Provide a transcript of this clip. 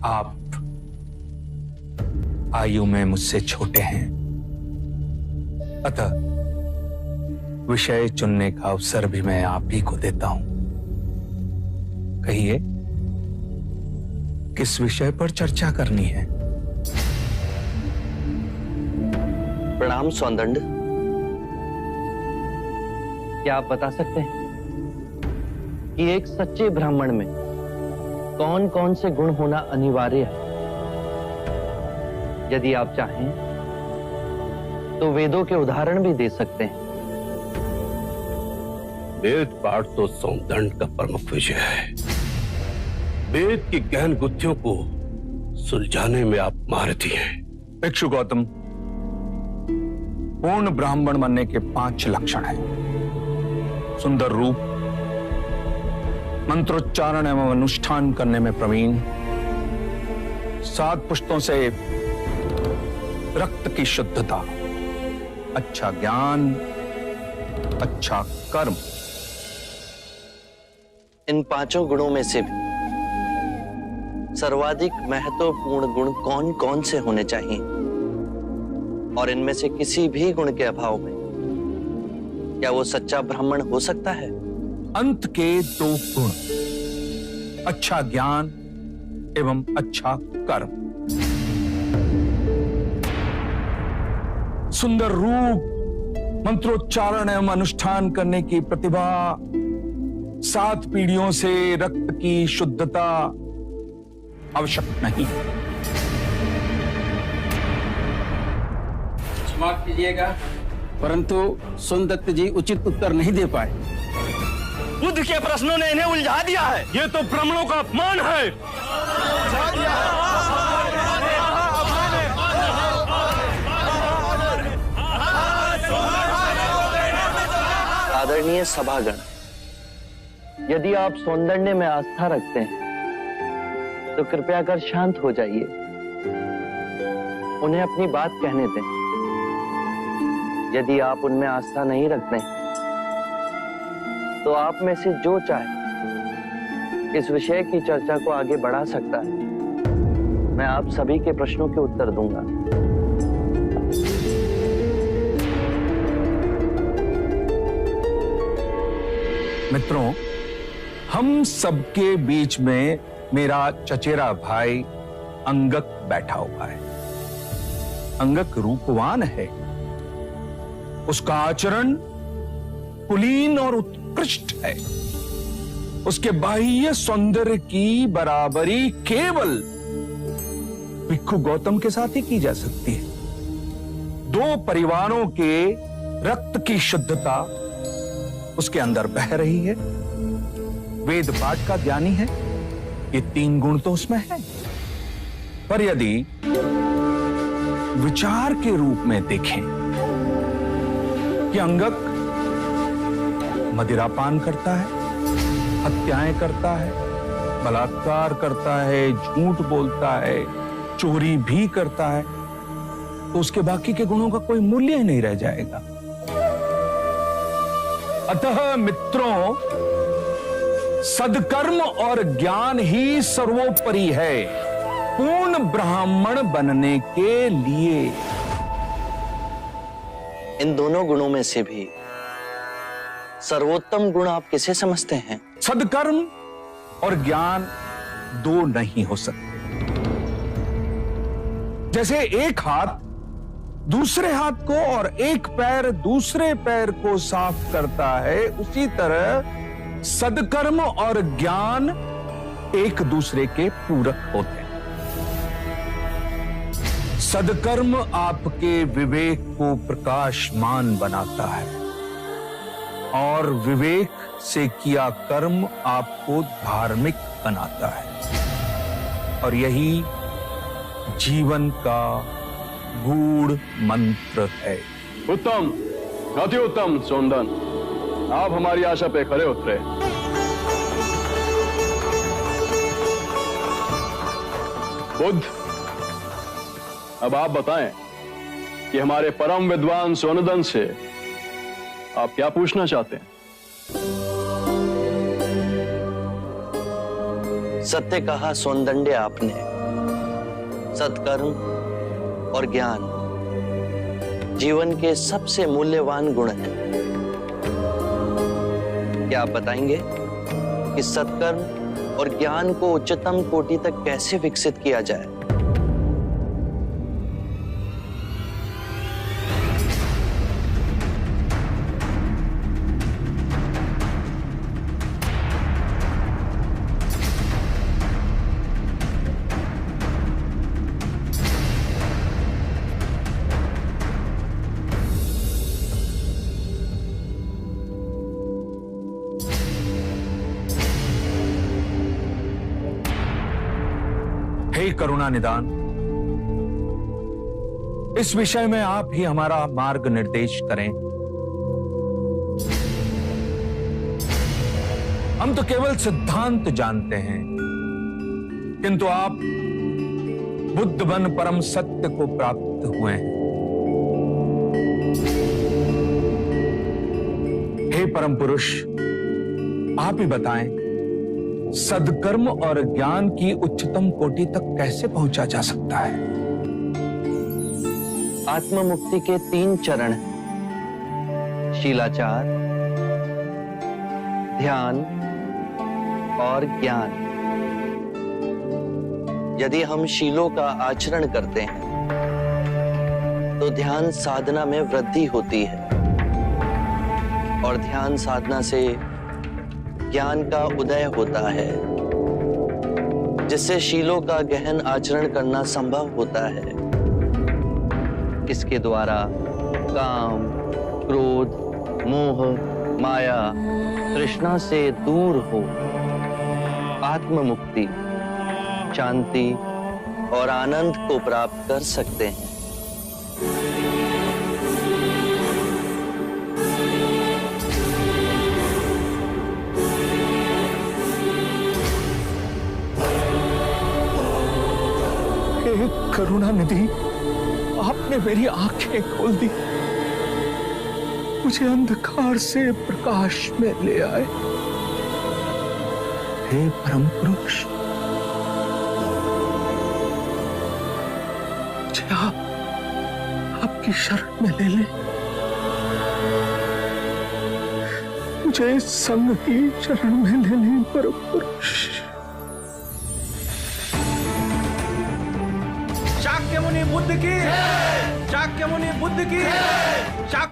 आप आयु में मुझसे छोटे हैं, अतः विषय चुनने का अवसर भी मैं आप ही को देता हूं। कहिए, किस विषय पर चर्चा करनी है? प्रणाम सौंदंड। क्या आप बता सकते हैं कि एक सच्चे ब्राह्मण में कौन कौन से गुण होना अनिवार्य है? यदि आप चाहें तो वेदों के उदाहरण भी दे सकते हैं। वेद पाठ तो सौंदंड का प्रमुख विषय है। वेद की गहन गुत्थियों को सुलझाने में आप महारथी हैं। भिक्षु गौतम, पूर्ण ब्राह्मण बनने के 5 लक्षण हैं। सुंदर रूप, मंत्रोच्चारण एवं अनुष्ठान करने में प्रवीण, 7 पुष्टों से रक्त की शुद्धता, अच्छा ज्ञान, अच्छा कर्म। इन 5 गुणों में से भी सर्वाधिक महत्वपूर्ण गुण कौन कौन से होने चाहिए? और इनमें से किसी भी गुण के अभाव में क्या वो सच्चा ब्राह्मण हो सकता है? अंत के 2 गुण, अच्छा ज्ञान एवं अच्छा कर्म। सुंदर रूप, मंत्रोच्चारण एवं अनुष्ठान करने की प्रतिभा, 7 पीढ़ियों से रक्त की शुद्धता आवश्यक नहीं। क्षमा कीजिएगा, परंतु सोनदत्त जी उचित उत्तर नहीं दे पाए। बुद्ध के प्रश्नों ने इन्हें उलझा दिया है। ये तो ब्राह्मणों का अपमान है। आदरणीय सभागण, यदि आप सौंदर्य में आस्था रखते हैं तो कृपया कर शांत हो जाइए। उन्हें अपनी बात कहने दें। यदि आप उनमें आस्था नहीं रखते हैं तो आप में से जो चाहे इस विषय की चर्चा को आगे बढ़ा सकता है। मैं आप सभी के प्रश्नों के उत्तर दूंगा। मित्रों, हम सबके बीच में मेरा चचेरा भाई अंगक बैठा हुआ है। अंगक रूपवान है, उसका आचरण कुलीन और उत्कृष्ट है। उसके बाह्य सौंदर्य की बराबरी केवल भिक्षु गौतम के साथ ही की जा सकती है। 2 परिवारों के रक्त की शुद्धता उसके अंदर बह रही है। वेद पाठ का ज्ञानी है, ये 3 गुण तो उसमें है। पर यदि विचार के रूप में देखें कि अंगक मदिरापान करता है, हत्याएं करता है, बलात्कार करता है, झूठ बोलता है, चोरी भी करता है, तो उसके बाकी के गुणों का कोई मूल्य ही नहीं रह जाएगा। अतः मित्रों, सदकर्म और ज्ञान ही सर्वोपरि है पूर्ण ब्राह्मण बनने के लिए। इन दोनों गुणों में से भी सर्वोत्तम गुण आप किसे समझते हैं? सदकर्म और ज्ञान 2 नहीं हो सकते। जैसे एक हाथ दूसरे हाथ को और एक पैर दूसरे पैर को साफ करता है, उसी तरह सदकर्म और ज्ञान एक दूसरे के पूरक होते हैं। सदकर्म आपके विवेक को प्रकाशमान बनाता है और विवेक से किया कर्म आपको धार्मिक बनाता है, और यही जीवन का गूढ़ मंत्र है। उत्तम, अति उत्तम सौंदन, आप हमारी आशा पे खरे उतरे। बुद्ध, अब आप बताएं कि हमारे परम विद्वान सोनदन से आप क्या पूछना चाहते हैं? सत्य कहा सौंदंड्य आपने। सत्कर्म और ज्ञान जीवन के सबसे मूल्यवान गुण हैं। क्या आप बताएंगे कि सत्कर्म और ज्ञान को उच्चतम कोटि तक कैसे विकसित किया जाए? हे करुणा निदान, इस विषय में आप ही हमारा मार्ग निर्देश करें। हम तो केवल सिद्धांत जानते हैं, किंतु आप बुद्ध बन परम सत्य को प्राप्त हुए हैं। हे परम पुरुष, आप ही बताएं, सद्कर्म और ज्ञान की उच्चतम कोटि तक कैसे पहुंचा जा सकता है? आत्म मुक्ति के 3 चरण हैं, शीलाचार, ध्यान और ज्ञान। यदि हम शीलों का आचरण करते हैं तो ध्यान साधना में वृद्धि होती है और ध्यान साधना से ज्ञान का उदय होता है, जिससे शीलों का गहन आचरण करना संभव होता है। इसके द्वारा काम, क्रोध, मोह, माया, तृष्णा से दूर हो आत्म मुक्ति, शांति और आनंद को प्राप्त कर सकते हैं। हे करुणा निधि, आपने मेरी आंखें खोल दी, मुझे अंधकार से प्रकाश में ले आए। हे परम पुरुष, मुझे आपकी शरण में ले ले। मुझे संग की शरण में ले ले परम पुरुष। शाक्य मुनि बुद्ध की, शाक्य मुनि बुद्ध की, शाक्य